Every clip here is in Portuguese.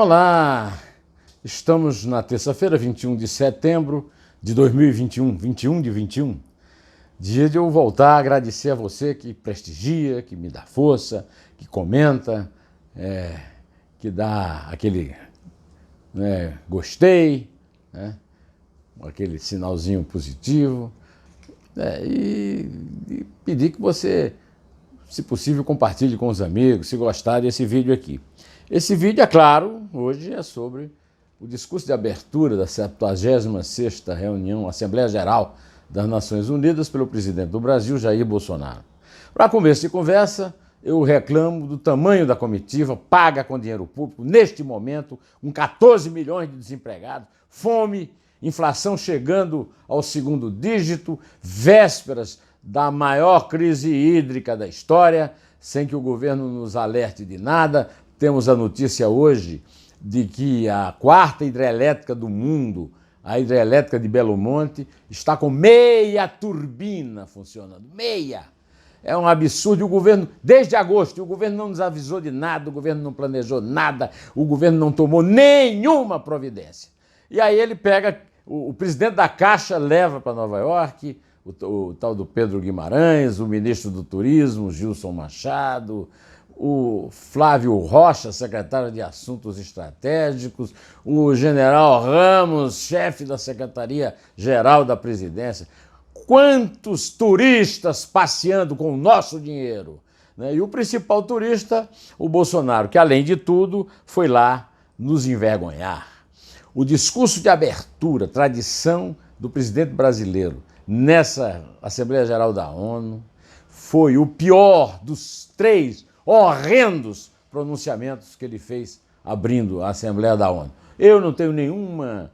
Olá, estamos na terça-feira, 21 de setembro de 2021, 21 de 21, dia de eu voltar a agradecer a você que prestigia, que me dá força, que comenta, que dá aquele gostei, aquele sinalzinho positivo, e pedir que você, se possível, compartilhe com os amigos, se gostar desse vídeo aqui. Esse vídeo, é claro, hoje é sobre o discurso de abertura da 76ª reunião, Assembleia Geral das Nações Unidas, pelo presidente do Brasil, Jair Bolsonaro. Para começo de conversa, eu reclamo do tamanho da comitiva, paga com dinheiro público, neste momento, com 14 milhões de desempregados, fome, inflação chegando ao segundo dígito, vésperas da maior crise hídrica da história, sem que o governo nos alerte de nada. Temos a notícia hoje de que a quarta hidrelétrica do mundo, a hidrelétrica de Belo Monte, está com meia turbina funcionando. Meia! É um absurdo. E o governo, desde agosto, o governo não nos avisou de nada, o governo não planejou nada, o governo não tomou nenhuma providência. E aí ele pega, o presidente da Caixa leva para Nova York, o tal do Pedro Guimarães, o ministro do Turismo, Gilson Machado, o Flávio Rocha, secretário de Assuntos Estratégicos, o general Ramos, chefe da Secretaria-Geral da Presidência. Quantos turistas passeando com o nosso dinheiro? E o principal turista, o Bolsonaro, que além de tudo foi lá nos envergonhar. O discurso de abertura, tradição do presidente brasileiro nessa Assembleia Geral da ONU, foi o pior dos 3 horrendos pronunciamentos que ele fez abrindo a Assembleia da ONU. Eu não tenho nenhuma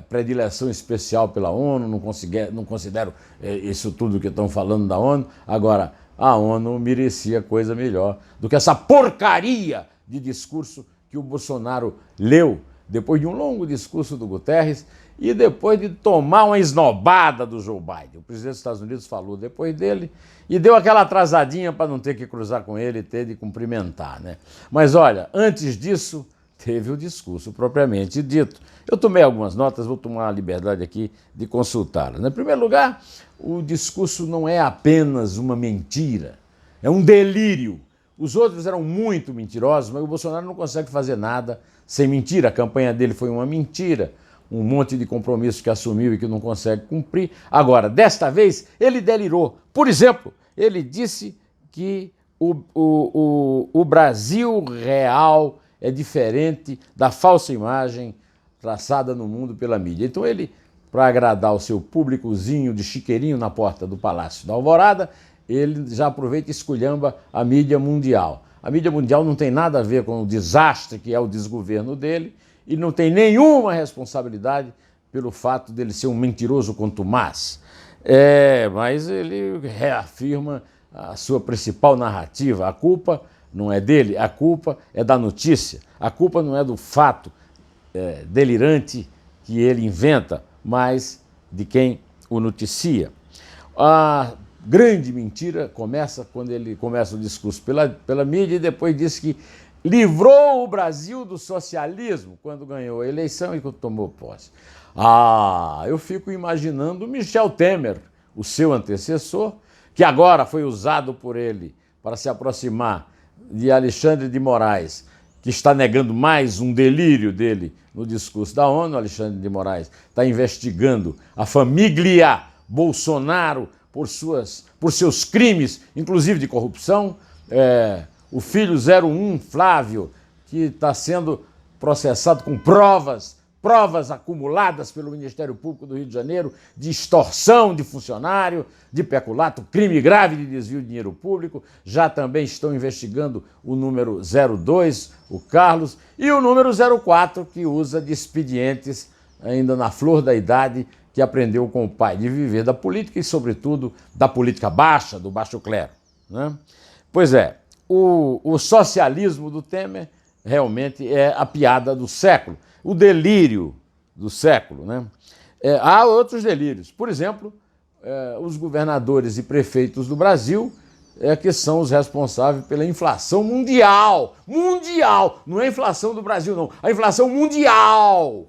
predileção especial pela ONU, não considero isso tudo que estão falando da ONU. Agora, a ONU merecia coisa melhor do que essa porcaria de discurso que o Bolsonaro leu depois de um longo discurso do Guterres e depois de tomar uma esnobada do Joe Biden. O presidente dos Estados Unidos falou depois dele e deu aquela atrasadinha para não ter que cruzar com ele e ter de cumprimentar, Mas olha, antes disso, teve o discurso propriamente dito. Eu tomei algumas notas, vou tomar a liberdade aqui de consultá-las. Em primeiro lugar, o discurso não é apenas uma mentira, é um delírio. Os outros eram muito mentirosos, mas o Bolsonaro não consegue fazer nada sem mentira. A campanha dele foi uma mentira, um monte de compromisso que assumiu e que não consegue cumprir. Agora, desta vez, ele delirou. Por exemplo, ele disse que o Brasil real é diferente da falsa imagem traçada no mundo pela mídia. Então ele, para agradar o seu públicozinho de chiqueirinho na porta do Palácio da Alvorada, ele já aproveita e esculhamba a mídia mundial. A mídia mundial não tem nada a ver com o desastre que é o desgoverno dele e não tem nenhuma responsabilidade pelo fato dele ser um mentiroso contumaz. Mas ele reafirma a sua principal narrativa. A culpa não é dele, a culpa é da notícia. A culpa não é do fato delirante que ele inventa, mas de quem o noticia. A grande mentira começa quando ele começa o discurso pela mídia e depois diz que livrou o Brasil do socialismo quando ganhou a eleição e quando tomou posse. Eu fico imaginando Michel Temer, o seu antecessor, que agora foi usado por ele para se aproximar de Alexandre de Moraes, que está negando mais um delírio dele no discurso da ONU. Alexandre de Moraes está investigando a família Bolsonaro por seus crimes, inclusive de corrupção. O filho 01, Flávio, que está sendo processado com provas acumuladas pelo Ministério Público do Rio de Janeiro, de extorsão de funcionário, de peculato, crime grave de desvio de dinheiro público. Já também estão investigando o número 02, o Carlos, e o número 04, que usa de expedientes ainda na flor da idade, que aprendeu com o pai de viver da política e, sobretudo, da política baixa, do baixo clero. Pois é, o socialismo do Temer realmente é a piada do século, o delírio do século. Há outros delírios. Por exemplo, os governadores e prefeitos do Brasil que são os responsáveis pela inflação mundial. Mundial! Não é a inflação do Brasil, não. A inflação mundial!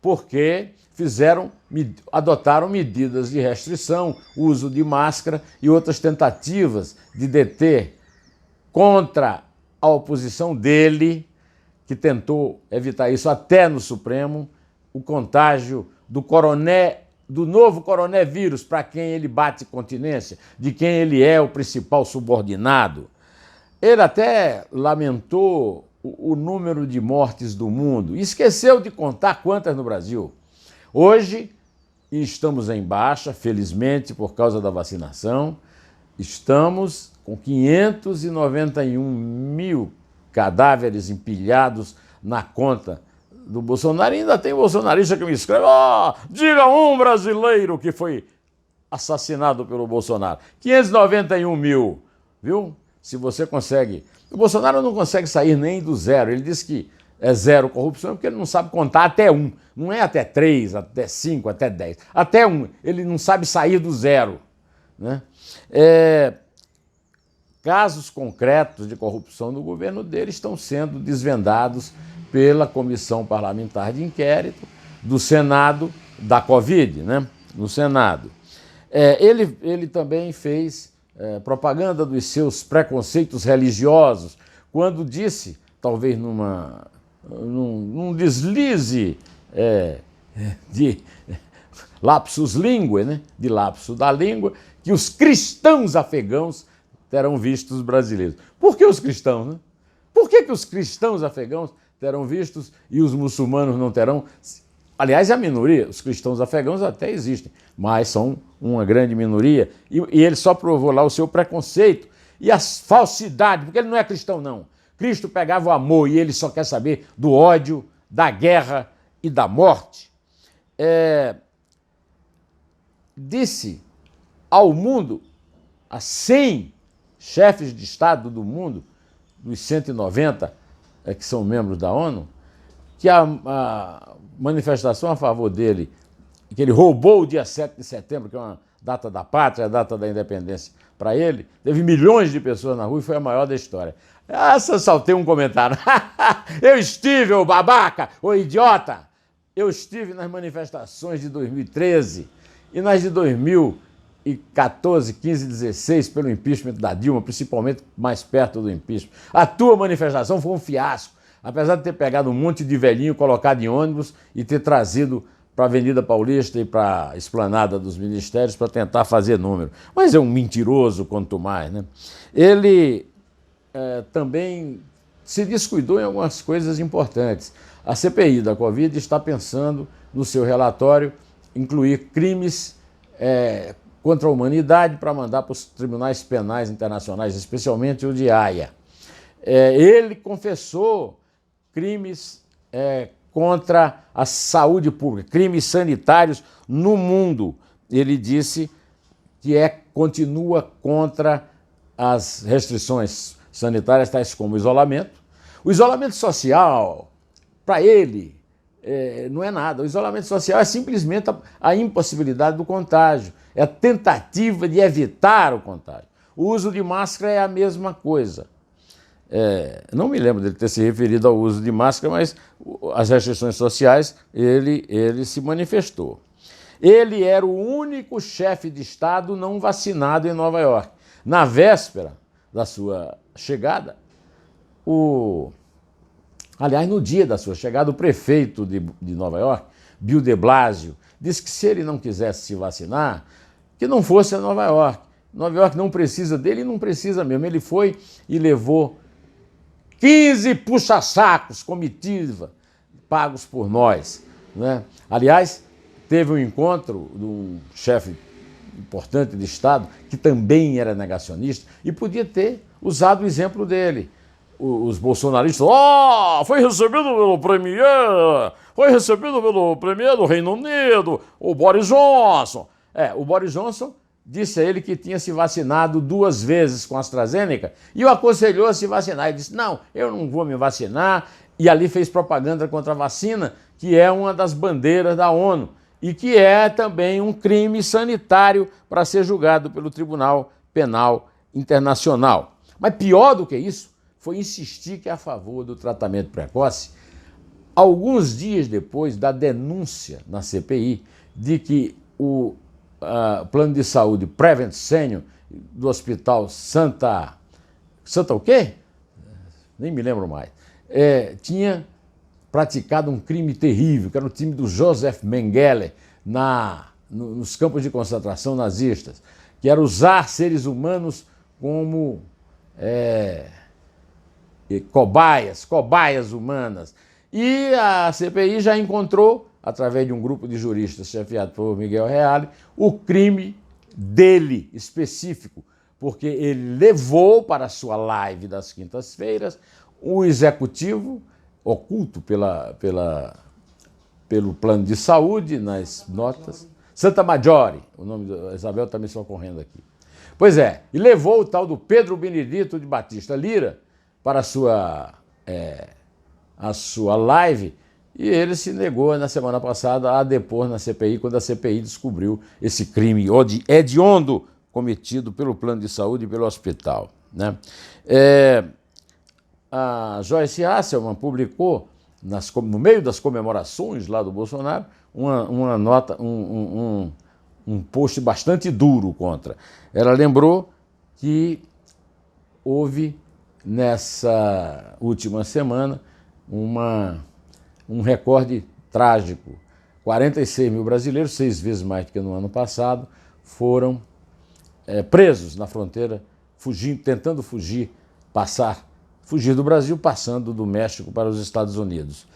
Porque adotaram medidas de restrição, uso de máscara e outras tentativas de deter contra a oposição dele, que tentou evitar isso até no Supremo, o contágio do novo coronavírus, para quem ele bate continência, de quem ele é o principal subordinado. Ele até lamentou o número de mortes do mundo e esqueceu de contar quantas no Brasil. Hoje, estamos em baixa, felizmente, por causa da vacinação, estamos com 591 mil cadáveres empilhados na conta do Bolsonaro. E ainda tem bolsonarista que me escreve: diga um brasileiro que foi assassinado pelo Bolsonaro. 591 mil, viu? Se você consegue... O Bolsonaro não consegue sair nem do zero. Ele diz que é zero corrupção porque ele não sabe contar até 1. Não é até 3, até 5, até 10. Até 1. Ele não sabe sair do zero, né? Casos concretos de corrupção no governo dele estão sendo desvendados pela Comissão Parlamentar de Inquérito do Senado da Covid, né? No Senado. Ele também fez propaganda dos seus preconceitos religiosos quando disse, talvez num deslize de lapsus linguae, né? De lapso da língua, que os cristãos afegãos terão vistos brasileiros. Por que os cristãos, né? Por que os cristãos afegãos terão vistos e os muçulmanos não terão? Aliás, é a minoria. Os cristãos afegãos até existem, mas são uma grande minoria. E ele só provou lá o seu preconceito e a falsidade, porque ele não é cristão, não. Cristo pegava o amor e ele só quer saber do ódio, da guerra e da morte. Disse ao mundo, a 100 chefes de Estado do mundo, dos 190 que são membros da ONU, que a manifestação a favor dele, que ele roubou o dia 7 de setembro, que é uma data da pátria, a data da independência para ele, teve milhões de pessoas na rua e foi a maior da história. Só saltei um comentário. Eu estive, ô babaca, ô idiota! Eu estive nas manifestações de 2013 e nas de 2014, 15, 16, pelo impeachment da Dilma, principalmente mais perto do impeachment. A tua manifestação foi um fiasco, apesar de ter pegado um monte de velhinho, colocado em ônibus e ter trazido para a Avenida Paulista e para a Esplanada dos Ministérios para tentar fazer número. Mas é um mentiroso quanto mais, né? Ele também se descuidou em algumas coisas importantes. A CPI da Covid está pensando, no seu relatório, incluir crimes contra a humanidade para mandar para os tribunais penais internacionais, especialmente o de Haia. Ele confessou crimes contra a saúde pública, crimes sanitários no mundo. Ele disse que continua contra as restrições sanitárias, tais como o isolamento. O isolamento social, para ele, não é nada. O isolamento social é simplesmente a impossibilidade do contágio, é a tentativa de evitar o contágio. O uso de máscara é a mesma coisa. Não me lembro dele ter se referido ao uso de máscara, mas as restrições sociais ele se manifestou. Ele era o único chefe de Estado não vacinado em Nova York. Na véspera da sua chegada, aliás, no dia da sua chegada, o prefeito de Nova York, Bill de Blasio, disse que se ele não quisesse se vacinar, que não fosse a Nova York. Nova York não precisa dele e não precisa mesmo. Ele foi e levou 15 puxa-sacos, comitiva, pagos por nós, né? Aliás, teve um encontro de um chefe importante de Estado, que também era negacionista, e podia ter usado o exemplo dele. Os bolsonaristas, foi recebido pelo premier do Reino Unido, o Boris Johnson. O Boris Johnson disse a ele que tinha se vacinado 2 vezes com a AstraZeneca e o aconselhou a se vacinar. Ele disse, não, eu não vou me vacinar, e ali fez propaganda contra a vacina, que é uma das bandeiras da ONU e que é também um crime sanitário para ser julgado pelo Tribunal Penal internacional. Mas pior do que isso foi insistir que é a favor do tratamento precoce, alguns dias depois da denúncia na CPI de que o plano de saúde Prevent Senior do Hospital Santa o quê? Nem me lembro mais. Tinha praticado um crime terrível, que era o time do Josef Mengele nos campos de concentração nazistas, que era usar seres humanos como cobaias humanas. E a CPI já encontrou, através de um grupo de juristas chefiado por Miguel Reale, o crime dele específico, porque ele levou para a sua live das quintas-feiras o executivo, oculto pelo plano de saúde, nas notas, Santa Maggiore, o nome da Isabel está me socorrendo aqui. Pois é, e levou o tal do Pedro Benedito de Batista Lira para a sua live, e ele se negou na semana passada a depor na CPI, quando a CPI descobriu esse crime hediondo cometido pelo plano de saúde e pelo hospital, né? A Joyce Hasselman publicou, no meio das comemorações lá do Bolsonaro, uma nota, um post bastante duro contra. Ela lembrou que houve, nessa última semana, um recorde trágico. 46 mil brasileiros, 6 vezes mais do que no ano passado, foram presos na fronteira, tentando fugir do Brasil, passando do México para os Estados Unidos.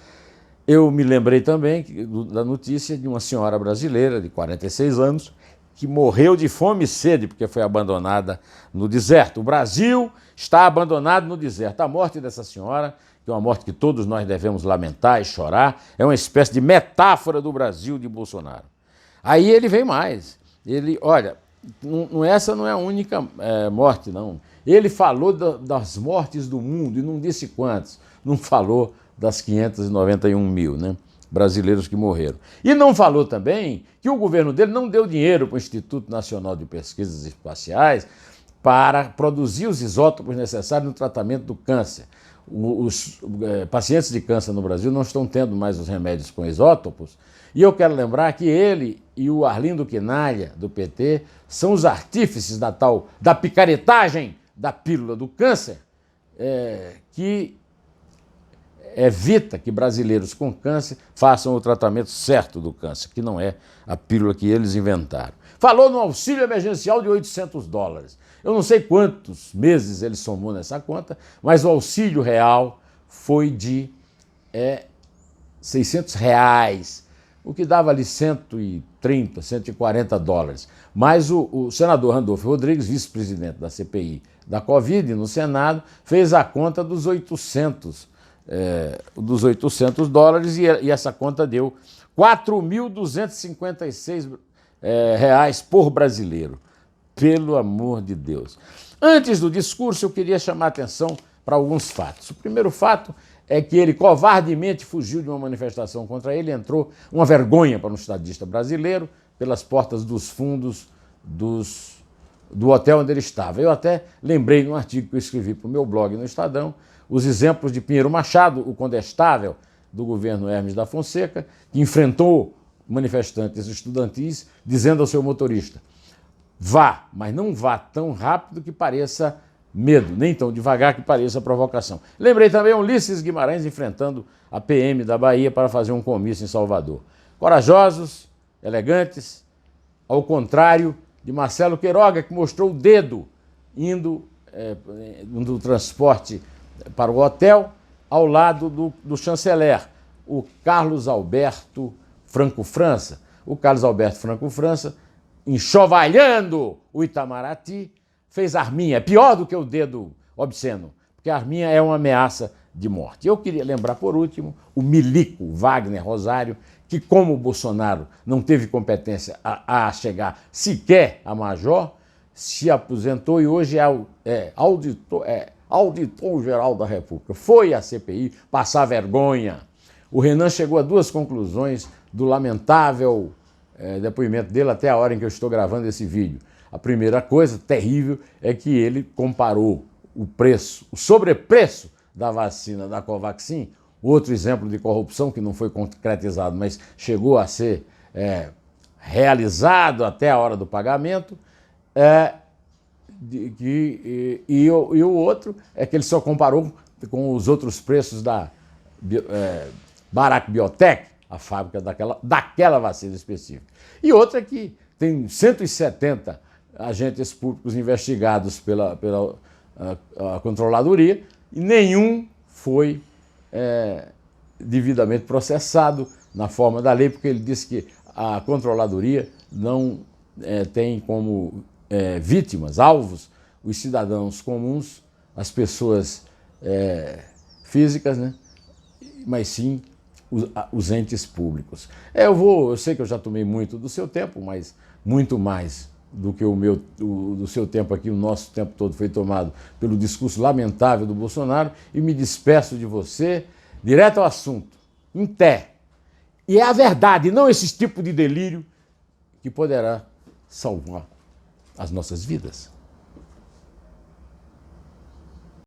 Eu me lembrei também da notícia de uma senhora brasileira de 46 anos que morreu de fome e sede porque foi abandonada no deserto. O Brasil está abandonado no deserto. A morte dessa senhora, que é uma morte que todos nós devemos lamentar e chorar, é uma espécie de metáfora do Brasil de Bolsonaro. Aí ele vem mais. Olha, essa não é a única morte, não. Ele falou das mortes do mundo e não disse quantos. Não falou das 591 mil, né, brasileiros que morreram. E não falou também que o governo dele não deu dinheiro para o Instituto Nacional de Pesquisas Espaciais para produzir os isótopos necessários no tratamento do câncer. Os pacientes de câncer no Brasil não estão tendo mais os remédios com isótopos. E eu quero lembrar que ele e o Arlindo Quinalha, do PT, são os artífices da picaretagem da pílula do câncer, que evita que brasileiros com câncer façam o tratamento certo do câncer, que não é a pílula que eles inventaram. Falou no auxílio emergencial de $800. Eu não sei quantos meses ele somou nessa conta, mas o auxílio real foi de R$600, o que dava ali 130, $140. Mas o senador Randolfo Rodrigues, vice-presidente da CPI da Covid no Senado, fez a conta dos $800 e essa conta deu R$4.256 por brasileiro. Pelo amor de Deus. Antes do discurso, eu queria chamar a atenção para alguns fatos. O primeiro fato é que ele covardemente fugiu de uma manifestação contra ele, entrou, uma vergonha para um estadista brasileiro, pelas portas dos fundos do hotel onde ele estava. Eu até lembrei num artigo que eu escrevi para o meu blog no Estadão, os exemplos de Pinheiro Machado, o condestável do governo Hermes da Fonseca, que enfrentou manifestantes estudantis, dizendo ao seu motorista: vá, mas não vá tão rápido que pareça medo, nem tão devagar que pareça provocação. Lembrei também Ulisses Guimarães enfrentando a PM da Bahia para fazer um comício em Salvador. Corajosos, elegantes, ao contrário de Marcelo Queiroga, que mostrou o dedo indo no transporte para o hotel, ao lado do chanceler, o Carlos Alberto Franco França. O Carlos Alberto Franco França, enxovalhando o Itamaraty, fez arminha. É pior do que o dedo obsceno, porque a arminha é uma ameaça de morte. Eu queria lembrar, por último, o milico Wagner Rosário, que, como o Bolsonaro não teve competência a chegar sequer a major, se aposentou e hoje é auditor-geral da República. Foi à CPI passar vergonha. O Renan chegou a duas conclusões do lamentável depoimento dele até a hora em que eu estou gravando esse vídeo. A primeira coisa terrível é que ele comparou o preço, o sobrepreço da vacina da Covaxin, outro exemplo de corrupção que não foi concretizado, mas chegou a ser realizado até a hora do pagamento, e o outro é que ele só comparou com os outros preços da Bharat Biotech, a fábrica daquela vacina específica. E outra é que tem 170 agentes públicos investigados pela a controladoria e nenhum foi devidamente processado na forma da lei, porque ele disse que a controladoria não tem como vítimas, alvos, os cidadãos comuns, as pessoas físicas, né? Mas sim os entes públicos. Eu sei que eu já tomei muito do seu tempo, mas muito mais do que do seu tempo aqui, o nosso tempo todo foi tomado pelo discurso lamentável do Bolsonaro, e me despeço de você, direto ao assunto, em té. E é a verdade, não esse tipo de delírio que poderá salvar as nossas vidas.